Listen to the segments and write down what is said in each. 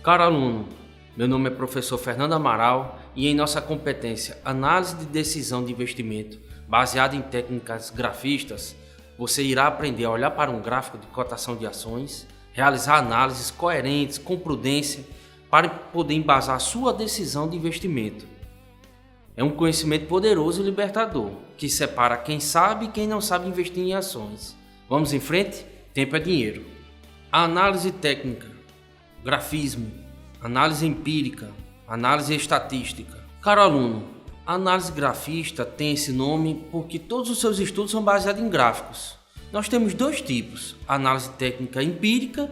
Caro aluno, meu nome é professor Fernando Amaral e em nossa competência Análise de Decisão de Investimento, baseada em técnicas grafistas, você irá aprender a olhar para um gráfico de cotação de ações, realizar análises coerentes, com prudência, para poder embasar sua decisão de investimento. É um conhecimento poderoso e libertador, que separa quem sabe e quem não sabe investir em ações. Vamos em frente? Tempo é dinheiro. A análise técnica, grafismo, análise empírica, análise estatística. Caro aluno, a análise grafista tem esse nome porque todos os seus estudos são baseados em gráficos. Nós temos dois tipos: a análise técnica empírica,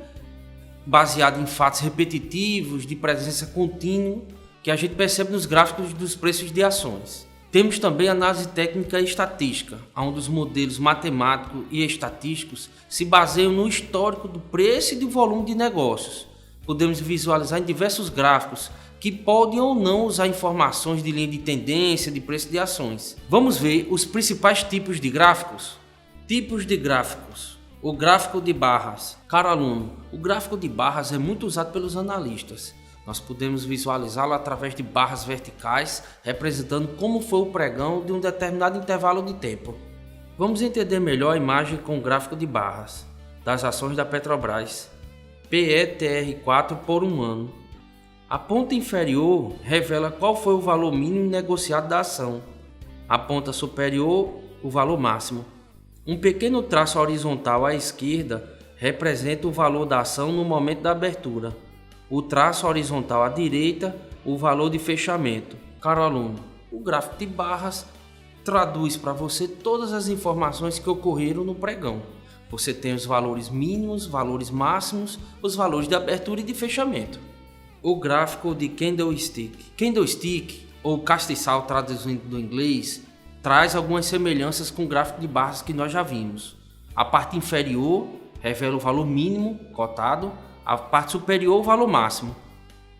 baseada em fatos repetitivos, de presença contínua, que a gente percebe nos gráficos dos preços de ações. Temos também a análise técnica estatística, onde os modelos matemáticos e estatísticos se baseiam no histórico do preço e do volume de negócios. Podemos visualizar em diversos gráficos que podem ou não usar informações de linha de tendência de preço de ações. Vamos ver os principais tipos de gráficos? Tipos de gráficos. O gráfico de barras. Caro aluno, o gráfico de barras é muito usado pelos analistas. Nós podemos visualizá-lo através de barras verticais, representando como foi o pregão de um determinado intervalo de tempo. Vamos entender melhor a imagem com o gráfico de barras das ações da Petrobras, PETR4 por um ano. A ponta inferior revela qual foi o valor mínimo negociado da ação, a ponta superior, o valor máximo. Um pequeno traço horizontal à esquerda representa o valor da ação no momento da abertura. O traço horizontal à direita, o valor de fechamento. Caro aluno, o gráfico de barras traduz para você todas as informações que ocorreram no pregão. Você tem os valores mínimos, valores máximos, os valores de abertura e de fechamento. O gráfico de candlestick. Candlestick, ou castiçal traduzindo do inglês, traz algumas semelhanças com o gráfico de barras que nós já vimos. A parte inferior revela o valor mínimo cotado, a parte superior o valor máximo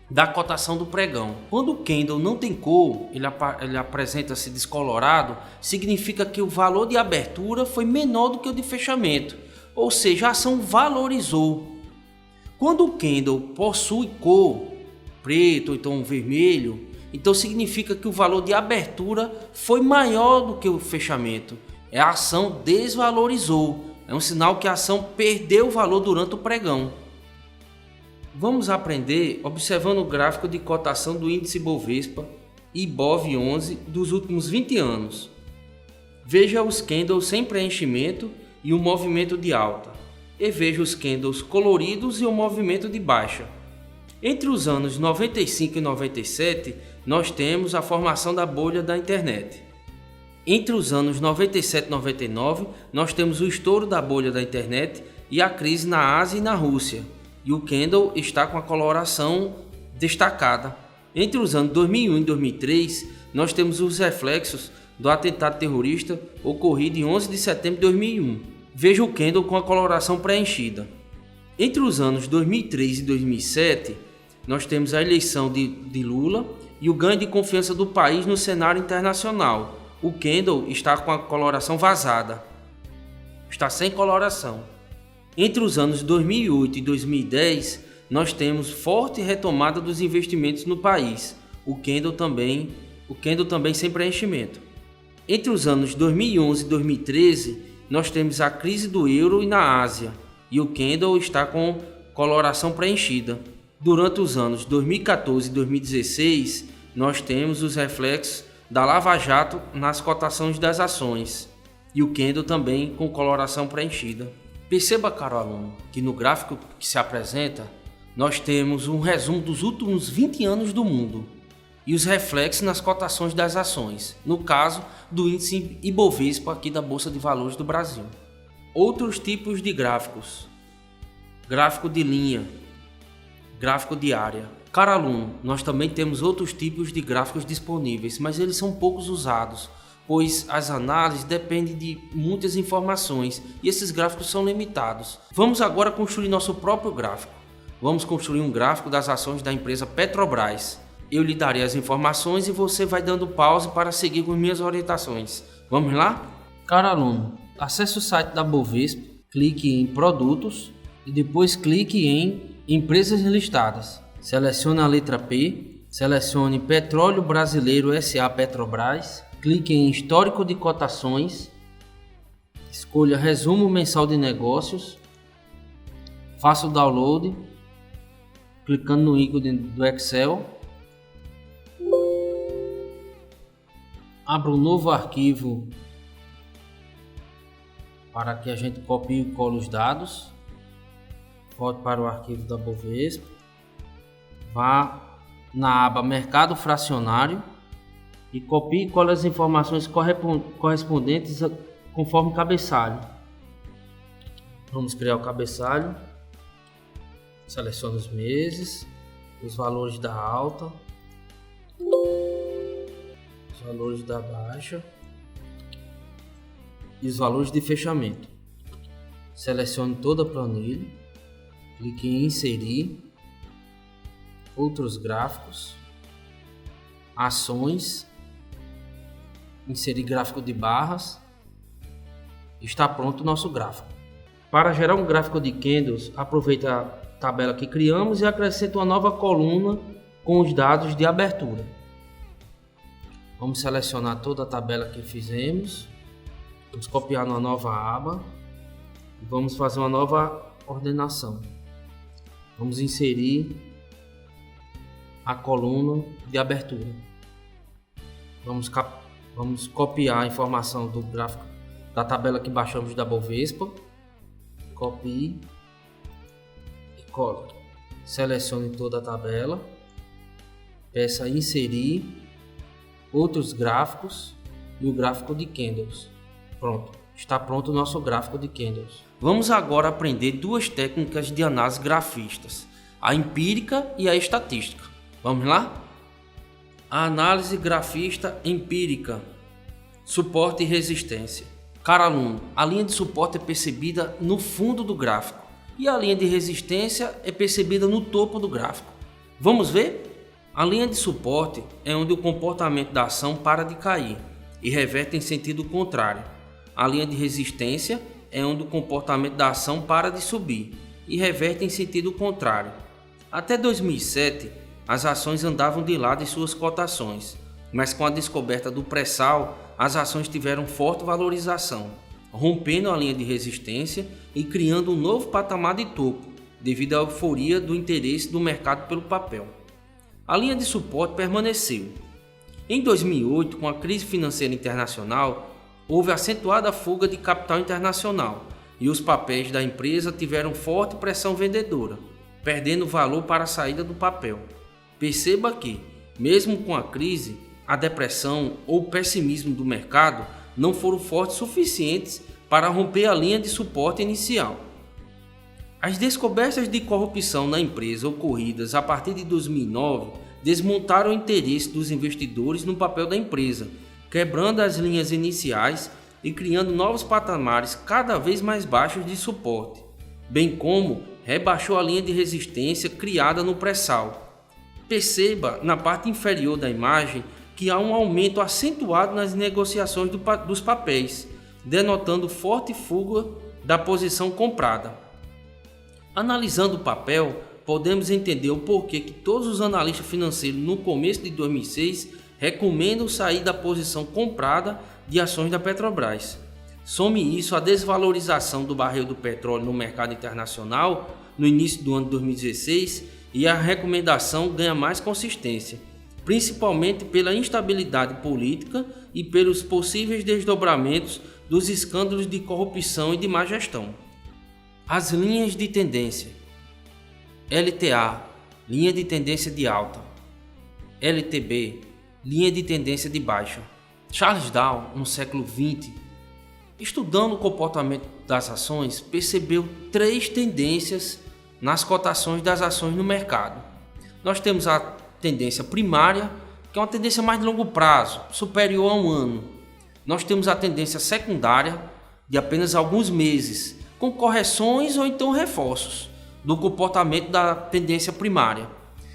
da cotação do pregão. Quando o candle não tem cor, ele apresenta-se descolorado, significa que o valor de abertura foi menor do que o de fechamento, ou seja, a ação valorizou. Quando o candle possui cor, preto ou então vermelho, então significa que o valor de abertura foi maior do que o fechamento. A ação desvalorizou, é um sinal que a ação perdeu valor durante o pregão. Vamos aprender observando o gráfico de cotação do índice Bovespa IBOV11 dos últimos 20 anos. Veja os candles sem preenchimento e o movimento de alta, e veja os candles coloridos e o movimento de baixa. Entre os anos 95 e 97, nós temos a formação da bolha da internet. Entre os anos 97 e 99, nós temos o estouro da bolha da internet e a crise na Ásia e na Rússia. E o candle está com a coloração destacada. Entre os anos 2001 e 2003, nós temos os reflexos do atentado terrorista ocorrido em 11 de setembro de 2001. Veja o candle com a coloração preenchida. Entre os anos 2003 e 2007, nós temos a eleição de Lula e o ganho de confiança do país no cenário internacional. O candle está com a coloração vazada, está sem coloração. Entre os anos 2008 e 2010, nós temos forte retomada dos investimentos no país, o candle também sem preenchimento. Entre os anos 2011 e 2013, nós temos a crise do euro e na Ásia, e o candle está com coloração preenchida. Durante os anos 2014 e 2016, nós temos os reflexos da Lava Jato nas cotações das ações, e o candle também com coloração preenchida. Perceba, caro aluno, que no gráfico que se apresenta, nós temos um resumo dos últimos 20 anos do mundo e os reflexos nas cotações das ações, no caso do índice Ibovespa aqui da Bolsa de Valores do Brasil. Outros tipos de gráficos: gráfico de linha, gráfico de área. Caro aluno, nós também temos outros tipos de gráficos disponíveis, mas eles são poucos usados, pois as análises dependem de muitas informações e esses gráficos são limitados. Vamos agora construir nosso próprio gráfico. Vamos construir um gráfico das ações da empresa Petrobras. Eu lhe darei as informações e você vai dando pause para seguir com minhas orientações. Vamos lá? Caro aluno, acesse o site da Bovespa, clique em Produtos e depois clique em Empresas listadas. selecione a letra P, selecione Petróleo Brasileiro S.A. Petrobras, clique em Histórico de cotações, escolha Resumo Mensal de Negócios, faça o download, clicando no ícone do Excel, abra um novo arquivo para que a gente copie e cole os dados, volte para o arquivo da Bovespa, vá na aba Mercado Fracionário e copie e cole as informações correspondentes conforme cabeçalho. Vamos criar o cabeçalho, selecione os meses, os valores da alta, os valores da baixa e os valores de fechamento. Selecione toda a planilha, clique em inserir, outros gráficos, ações, inserir gráfico de barras. Está pronto o nosso gráfico. Para gerar um gráfico de candles, aproveite a tabela que criamos e acrescente uma nova coluna com os dados de abertura. Vamos selecionar toda a tabela que fizemos, vamos copiar numa nova aba e vamos fazer uma nova ordenação. Vamos inserir a coluna de abertura. Vamos copiar a informação do gráfico da tabela que baixamos da Bovespa, copie e cole. Selecione toda a tabela, peça inserir outros gráficos e o gráfico de candles. Pronto, está pronto o nosso gráfico de candles. Vamos agora aprender duas técnicas de análise grafistas, a empírica e a estatística. Vamos lá? A análise grafista empírica, suporte e resistência. Caro aluno, a linha de suporte é percebida no fundo do gráfico e a linha de resistência é percebida no topo do gráfico. Vamos ver? A linha de suporte é onde o comportamento da ação para de cair e reverte em sentido contrário. A linha de resistência é onde o comportamento da ação para de subir e reverte em sentido contrário. Até 2007, as ações andavam de lado em suas cotações, mas com a descoberta do pré-sal, as ações tiveram forte valorização, rompendo a linha de resistência e criando um novo patamar de topo, devido à euforia do interesse do mercado pelo papel. A linha de suporte permaneceu. Em 2008, com a crise financeira internacional, houve acentuada fuga de capital internacional e os papéis da empresa tiveram forte pressão vendedora, perdendo valor para a saída do papel. Perceba que, mesmo com a crise, a depressão ou pessimismo do mercado não foram fortes suficientes para romper a linha de suporte inicial. As descobertas de corrupção na empresa ocorridas a partir de 2009 desmontaram o interesse dos investidores no papel da empresa, quebrando as linhas iniciais e criando novos patamares cada vez mais baixos de suporte, bem como rebaixou a linha de resistência criada no pré-sal. Perceba na parte inferior da imagem que há um aumento acentuado nas negociações dos papéis, denotando forte fuga da posição comprada. Analisando o papel, podemos entender o porquê que todos os analistas financeiros no começo de 2006 recomendam sair da posição comprada de ações da Petrobras. Some isso à desvalorização do barril do petróleo no mercado internacional no início do ano de 2016 e a recomendação ganha mais consistência, principalmente pela instabilidade política e pelos possíveis desdobramentos dos escândalos de corrupção e de má gestão. As linhas de tendência: LTA, linha de tendência de alta; LTB, linha de tendência de baixa. Charles Dow, no século XX, estudando o comportamento das ações, percebeu três tendências nas cotações das ações no mercado. Nós temos a tendência primária, que é uma tendência mais de longo prazo, superior a um ano. Nós temos a tendência secundária, de apenas alguns meses, com correções ou então reforços do comportamento da tendência primária.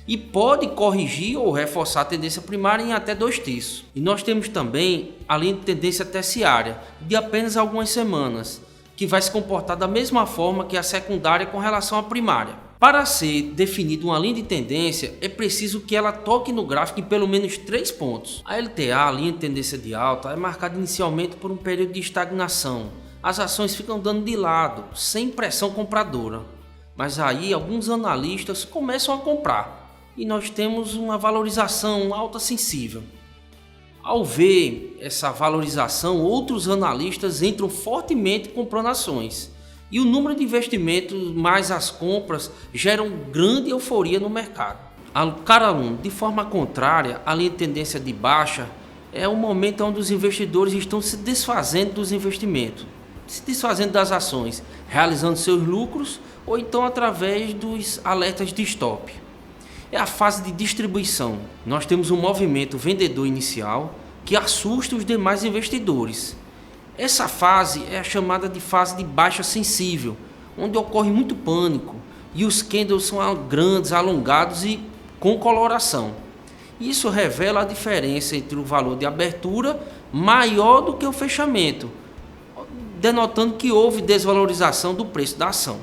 E pode corrigir ou reforçar a tendência primária em até 2 terços. E nós temos também a linha de tendência terciária, de apenas algumas semanas, que vai se comportar da mesma forma que a secundária com relação à primária. Para ser definida uma linha de tendência, é preciso que ela toque no gráfico em pelo menos 3 pontos. A LTA, a linha de tendência de alta, é marcada inicialmente por um período de estagnação. As ações ficam dando de lado, sem pressão compradora. Mas aí alguns analistas começam a comprar e nós temos uma valorização alta sensível. Ao ver essa valorização, outros analistas entram fortemente comprando ações. E o número de investimentos mais as compras geram grande euforia no mercado. Cara aluno, de forma contrária, a linha de tendência de baixa é o momento onde os investidores estão se desfazendo dos investimentos, se desfazendo das ações, realizando seus lucros ou então através dos alertas de stop. É a fase de distribuição. Nós temos um movimento vendedor inicial que assusta os demais investidores. Essa fase é a chamada de fase de baixa sensível, onde ocorre muito pânico e os candles são grandes, alongados e com coloração. Isso revela a diferença entre o valor de abertura maior do que o fechamento, denotando que houve desvalorização do preço da ação.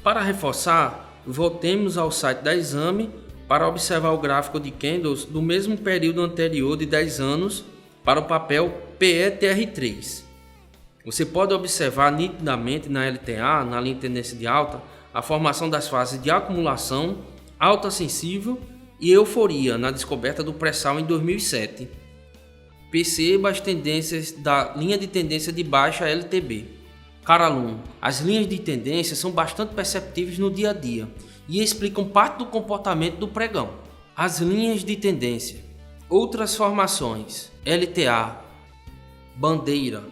Para reforçar, voltemos ao site da Exame para observar o gráfico de candles do mesmo período anterior de 10 anos para o papel PETR3. Você pode observar nitidamente na LTA, na linha de tendência de alta, a formação das fases de acumulação, alta sensível e euforia na descoberta do pré-sal em 2007. Perceba as tendências da linha de tendência de baixa LTB. Cara aluno, as linhas de tendência são bastante perceptíveis no dia a dia e explicam parte do comportamento do pregão. As linhas de tendência, outras formações, LTA, bandeira,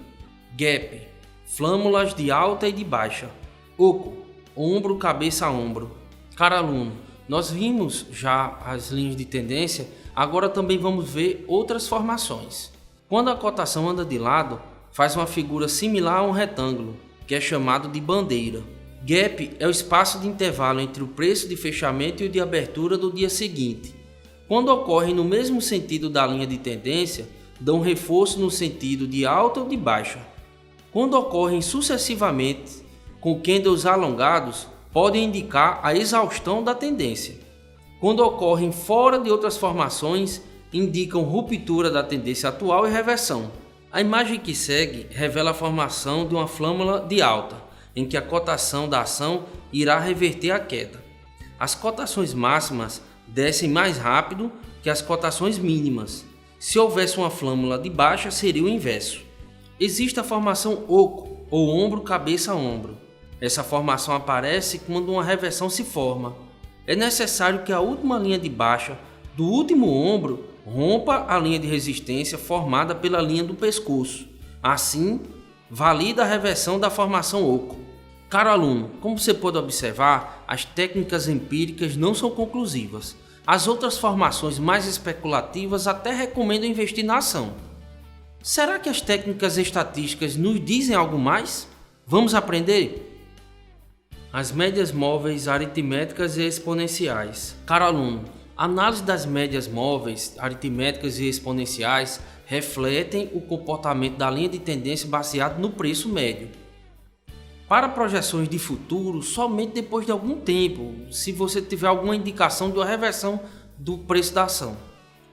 gap, flâmulas de alta e de baixa, oco, ombro, cabeça a ombro. Cara aluno, nós vimos já as linhas de tendência, agora também vamos ver outras formações. Quando a cotação anda de lado, faz uma figura similar a um retângulo, que é chamado de bandeira. Gap é o espaço de intervalo entre o preço de fechamento e o de abertura do dia seguinte. Quando ocorrem no mesmo sentido da linha de tendência, dão reforço no sentido de alta ou de baixa. Quando ocorrem sucessivamente com candles alongados, podem indicar a exaustão da tendência. Quando ocorrem fora de outras formações, indicam ruptura da tendência atual e reversão. A imagem que segue revela a formação de uma flâmula de alta, em que a cotação da ação irá reverter a queda. As cotações máximas descem mais rápido que as cotações mínimas. Se houvesse uma flâmula de baixa, seria o inverso. Existe a formação oco, ou ombro, cabeça, ombro. Essa formação aparece quando uma reversão se forma. É necessário que a última linha de baixa do último ombro rompa a linha de resistência formada pela linha do pescoço. Assim, valida a reversão da formação oco. Caro aluno, como você pode observar, as técnicas empíricas não são conclusivas. As outras formações mais especulativas até recomendam investir na ação. Será que as técnicas estatísticas nos dizem algo mais? Vamos aprender? As médias móveis aritméticas e exponenciais. Caro aluno, a análise das médias móveis aritméticas e exponenciais refletem o comportamento da linha de tendência baseado no preço médio. Para projeções de futuro, somente depois de algum tempo, se você tiver alguma indicação de uma reversão do preço da ação.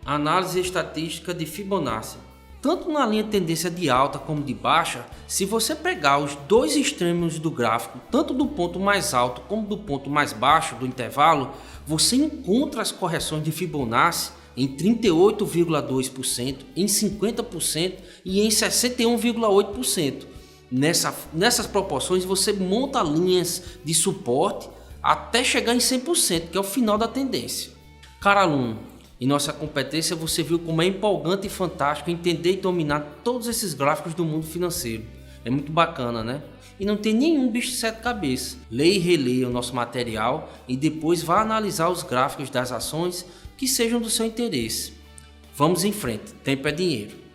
Análise estatística de Fibonacci. Tanto na linha de tendência de alta como de baixa, se você pegar os dois extremos do gráfico, tanto do ponto mais alto como do ponto mais baixo do intervalo, você encontra as correções de Fibonacci em 38,2%, em 50% e em 61,8%. Nessas proporções você monta linhas de suporte até chegar em 100%, que é o final da tendência. Cara aluno, em nossa competência você viu como é empolgante e fantástico entender e dominar todos esses gráficos do mundo financeiro. É muito bacana, né? E não tem nenhum bicho de sete cabeças. Leia e releia o nosso material e depois vá analisar os gráficos das ações que sejam do seu interesse. Vamos em frente, tempo é dinheiro.